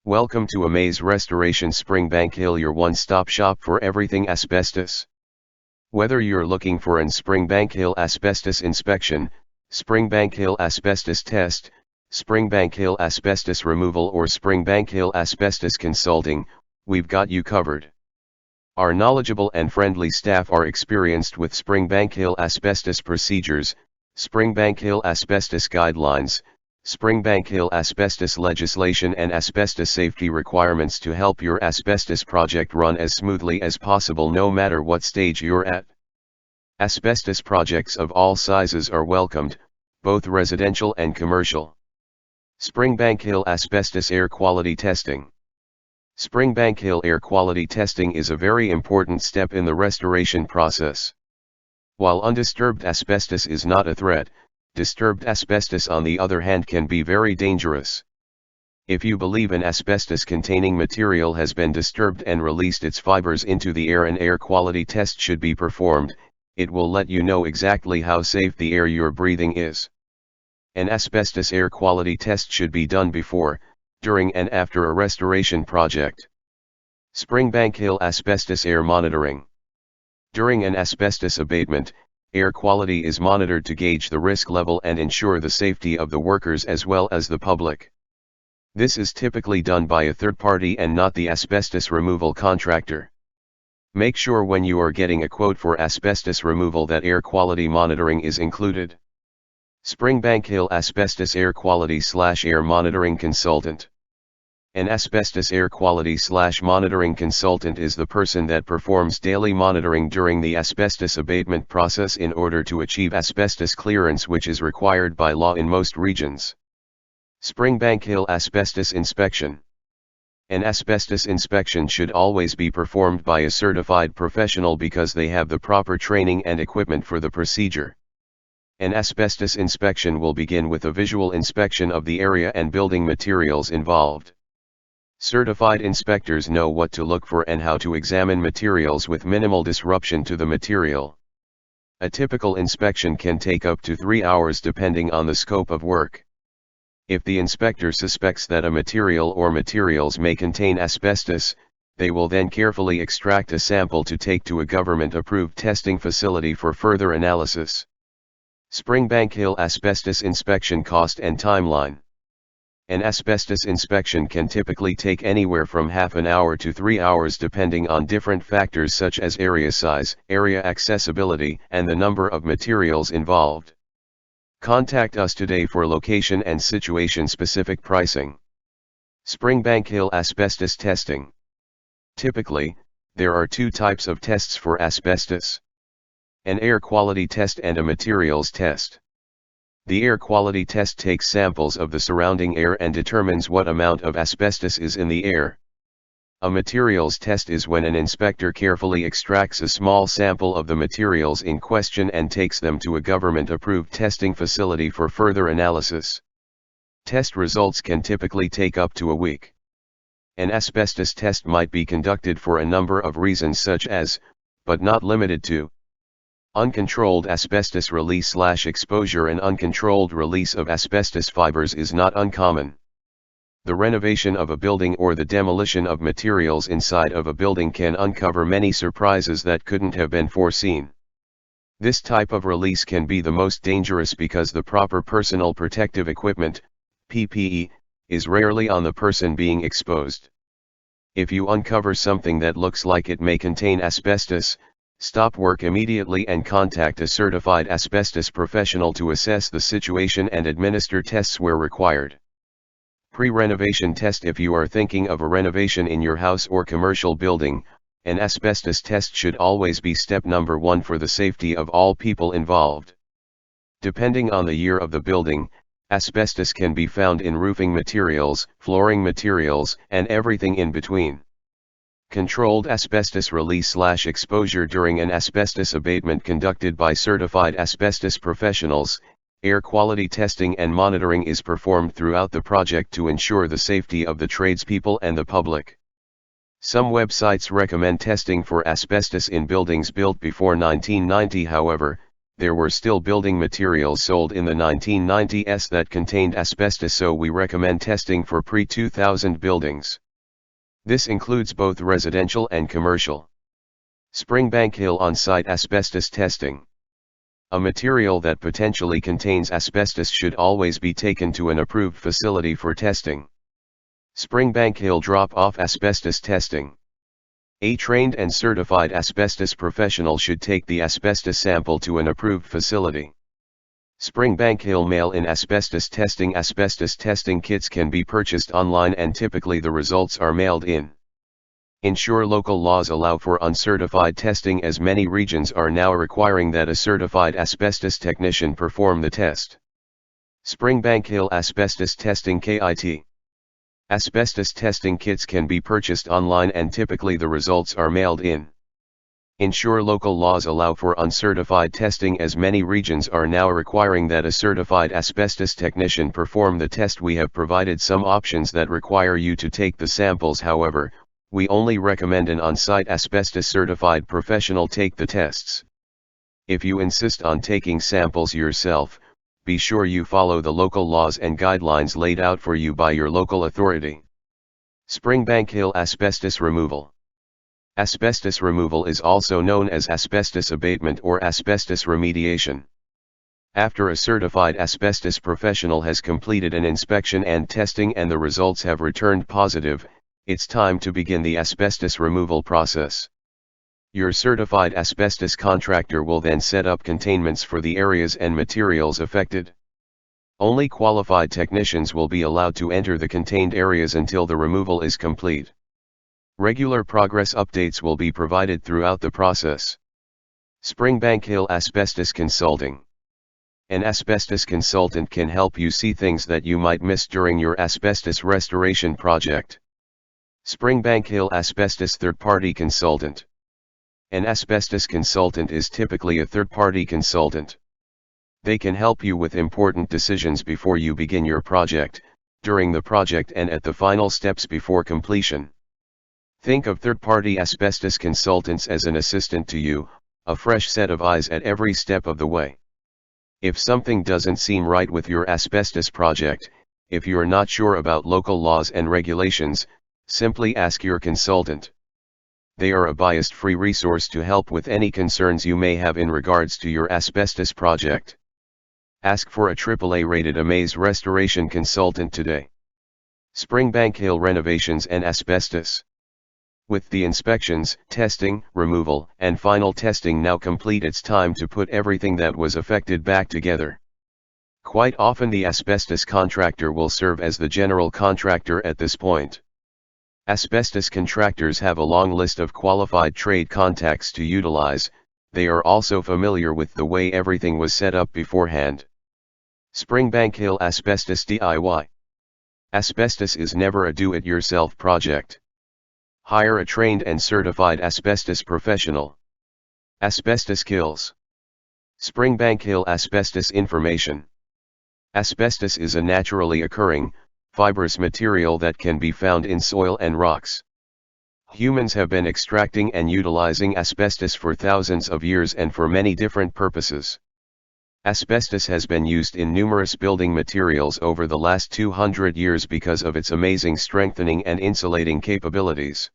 Welcome to Amaze Restoration Springbank Hill, your one-stop shop for everything asbestos. Whether you're looking for an Springbank Hill asbestos inspection, Springbank Hill asbestos test, Springbank Hill asbestos removal or Springbank Hill asbestos consulting, we've got you covered. Our knowledgeable and friendly staff are experienced with Springbank Hill asbestos procedures, Springbank Hill asbestos guidelines, Springbank Hill asbestos legislation and asbestos safety requirements to help your asbestos project run as smoothly as possible no matter what stage you're at. Asbestos projects of all sizes are welcomed, both residential and commercial. Springbank Hill Asbestos Air Quality Testing. Springbank Hill air quality testing is a very important step in the restoration process. While undisturbed asbestos is not a threat, disturbed asbestos on the other hand can be very dangerous. If you believe an asbestos-containing material has been disturbed and released its fibers into the air, an air quality test should be performed. It will let you know exactly how safe the air you're breathing is. An asbestos air quality test should be done before, during and after a restoration project. Springbank Hill Asbestos Air Monitoring. During an asbestos abatement, air quality is monitored to gauge the risk level and ensure the safety of the workers as well as the public. This is typically done by a third party and not the asbestos removal contractor. Make sure when you are getting a quote for asbestos removal that air quality monitoring is included. Springbank Hill Asbestos Air Quality/Air Monitoring Consultant. An asbestos air quality/monitoring consultant is the person that performs daily monitoring during the asbestos abatement process in order to achieve asbestos clearance, which is required by law in most regions. Springbank Hill Asbestos Inspection. An asbestos inspection should always be performed by a certified professional because they have the proper training and equipment for the procedure. An asbestos inspection will begin with a visual inspection of the area and building materials involved. Certified inspectors know what to look for and how to examine materials with minimal disruption to the material. A typical inspection can take up to 3 hours depending on the scope of work. If the inspector suspects that a material or materials may contain asbestos, they will then carefully extract a sample to take to a government-approved testing facility for further analysis. Springbank Hill Asbestos Inspection Cost and Timeline. An asbestos inspection can typically take anywhere from half an hour to 3 hours depending on different factors such as area size, area accessibility, and the number of materials involved. Contact us today for location and situation-specific pricing. Springbank Hill Asbestos Testing. Typically, there are two types of tests for asbestos: an air quality test and a materials test. The air quality test takes samples of the surrounding air and determines what amount of asbestos is in the air. A materials test is when an inspector carefully extracts a small sample of the materials in question and takes them to a government-approved testing facility for further analysis. Test results can typically take up to a week. An asbestos test might be conducted for a number of reasons such as, but not limited to, uncontrolled asbestos release/exposure. An uncontrolled release of asbestos fibers is not uncommon. The renovation of a building or the demolition of materials inside of a building can uncover many surprises that couldn't have been foreseen. This type of release can be the most dangerous because the proper personal protective equipment, PPE, is rarely on the person being exposed. If you uncover something that looks like it may contain asbestos, stop work immediately and contact a certified asbestos professional to assess the situation and administer tests where required. Pre-renovation test. If you are thinking of a renovation in your house or commercial building, an asbestos test should always be step number 1 for the safety of all people involved. Depending on the year of the building, asbestos can be found in roofing materials, flooring materials, and everything in between. Controlled asbestos release/exposure. During an asbestos abatement conducted by certified asbestos professionals, air quality testing and monitoring is performed throughout the project to ensure the safety of the tradespeople and the public. Some websites recommend testing for asbestos in buildings built before 1990. However, there were still building materials sold in the 1990s that contained asbestos, so we recommend testing for pre-2000 buildings. This includes both residential and commercial. Springbank Hill on-site asbestos testing. A material that potentially contains asbestos should always be taken to an approved facility for testing. Springbank Hill drop-off asbestos testing. A trained and certified asbestos professional should take the asbestos sample to an approved facility. Springbank Hill mail-in asbestos testing. Asbestos testing kits can be purchased online and typically the results are mailed in. Ensure local laws allow for uncertified testing, as many regions are now requiring that a certified asbestos technician perform the test. Springbank Hill Asbestos Testing Kit. Asbestos testing kits can be purchased online and typically the results are mailed in. Ensure local laws allow for uncertified testing, as many regions are now requiring that a certified asbestos technician perform the test. We have provided some options that require you to take the samples, however, we only recommend an on-site asbestos certified professional take the tests. If you insist on taking samples yourself, be sure you follow the local laws and guidelines laid out for you by your local authority. Springbank Hill Asbestos Removal. Asbestos removal is also known as asbestos abatement or asbestos remediation. After a certified asbestos professional has completed an inspection and testing and the results have returned positive, it's time to begin the asbestos removal process. Your certified asbestos contractor will then set up containments for the areas and materials affected. Only qualified technicians will be allowed to enter the contained areas until the removal is complete. Regular progress updates will be provided throughout the process. Springbank Hill Asbestos Consulting. An asbestos consultant can help you see things that you might miss during your asbestos restoration project. Springbank Hill Asbestos Third-Party Consultant. An asbestos consultant is typically a third-party consultant. They can help you with important decisions before you begin your project, during the project and at the final steps before completion. Think of third-party asbestos consultants as an assistant to you, a fresh set of eyes at every step of the way. If something doesn't seem right with your asbestos project, if you're not sure about local laws and regulations, simply ask your consultant. They are a bias-free resource to help with any concerns you may have in regards to your asbestos project. Ask for a AAA-rated Amaze restoration consultant today. Springbank Hill Renovations and Asbestos. With the inspections, testing, removal, and final testing now complete, it's time to put everything that was affected back together. Quite often the asbestos contractor will serve as the general contractor at this point. Asbestos contractors have a long list of qualified trade contacts to utilize. They are also familiar with the way everything was set up beforehand. Springbank Hill Asbestos DIY. Asbestos is never a do-it-yourself project. Hire a trained and certified asbestos professional. Asbestos kills. Springbank Hill Asbestos Information. Asbestos is a naturally occurring, fibrous material that can be found in soil and rocks. Humans have been extracting and utilizing asbestos for thousands of years and for many different purposes. Asbestos has been used in numerous building materials over the last 200 years because of its amazing strengthening and insulating capabilities.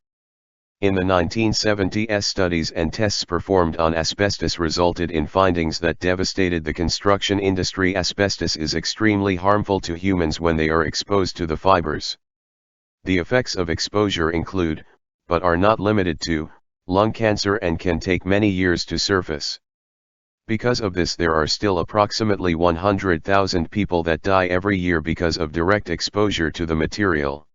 In the 1970s, studies and tests performed on asbestos resulted in findings that devastated the construction industry. Asbestos is extremely harmful to humans when they are exposed to the fibers. The effects of exposure include, but are not limited to, lung cancer and can take many years to surface. Because of this, there are still approximately 100,000 people that die every year because of direct exposure to the material.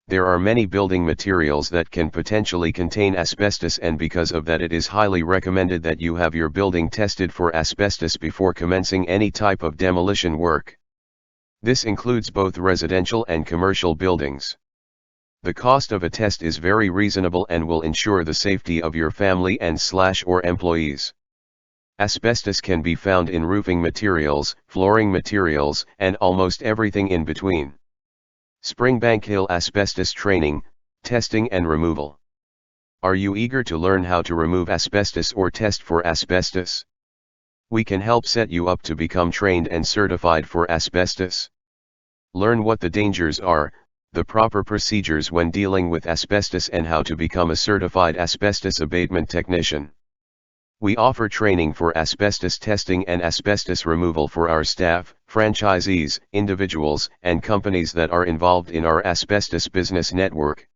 There are many building materials that can potentially contain asbestos, and because of that it is highly recommended that you have your building tested for asbestos before commencing any type of demolition work. This includes both residential and commercial buildings. The cost of a test is very reasonable and will ensure the safety of your family and/or employees. Asbestos can be found in roofing materials, flooring materials, and almost everything in between. Springbank Hill Asbestos Training, Testing and Removal. Are you eager to learn how to remove asbestos or test for asbestos? We can help set you up to become trained and certified for asbestos. Learn what the dangers are, the proper procedures when dealing with asbestos, and how to become a certified asbestos abatement technician. We offer training for asbestos testing and asbestos removal for our staff, franchisees, individuals, and companies that are involved in our asbestos business network.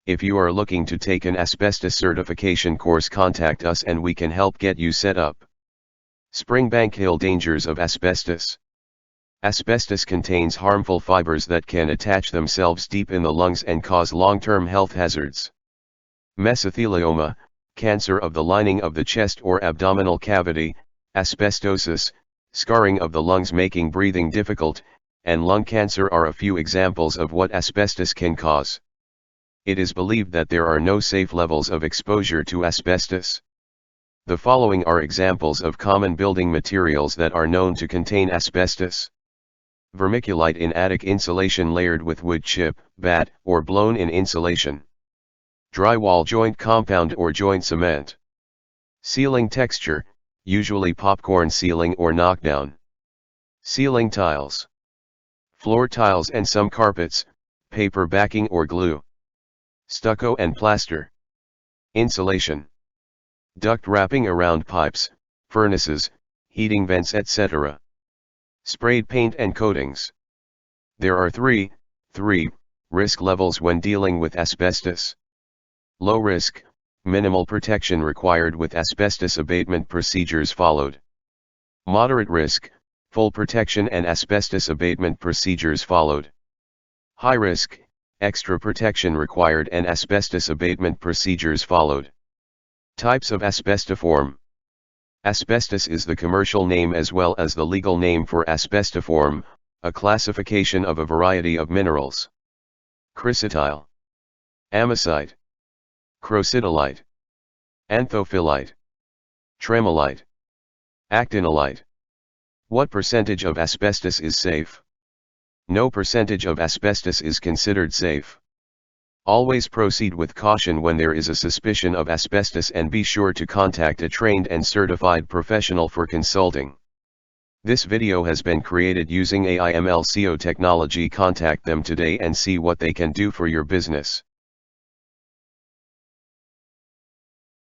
If you are looking to take an asbestos certification course, contact us and we can help get you set up. Springbank Hill dangers of asbestos. Asbestos contains harmful fibers that can attach themselves deep in the lungs and cause long-term health hazards. Mesothelioma, cancer of the lining of the chest or abdominal cavity, asbestosis, scarring of the lungs making breathing difficult, and lung cancer are a few examples of what asbestos can cause. It is believed that there are no safe levels of exposure to asbestos. The following are examples of common building materials that are known to contain asbestos. Vermiculite in attic insulation layered with wood chip, batt, or blown-in insulation. Drywall joint compound or joint cement. Ceiling texture, usually popcorn ceiling or knockdown. Ceiling tiles. Floor tiles and some carpets, paper backing or glue. Stucco and plaster. Insulation. Duct wrapping around pipes, furnaces, heating vents, etc. Sprayed paint and coatings. There are three risk levels when dealing with asbestos. Low risk, minimal protection required with asbestos abatement procedures followed. Moderate risk, full protection and asbestos abatement procedures followed. High risk, extra protection required and asbestos abatement procedures followed. Types of asbestiform. Asbestos is the commercial name as well as the legal name for asbestiform, a classification of a variety of minerals. Chrysotile. Amazite. Crocidolite. Anthophyllite. Tremolite. Actinolite. What percentage of asbestos is safe? No percentage of asbestos is considered safe. Always proceed with caution when there is a suspicion of asbestos and be sure to contact a trained and certified professional for consulting. This video has been created using AI/ML SEO technology. Contact them today and see what they can do for your business.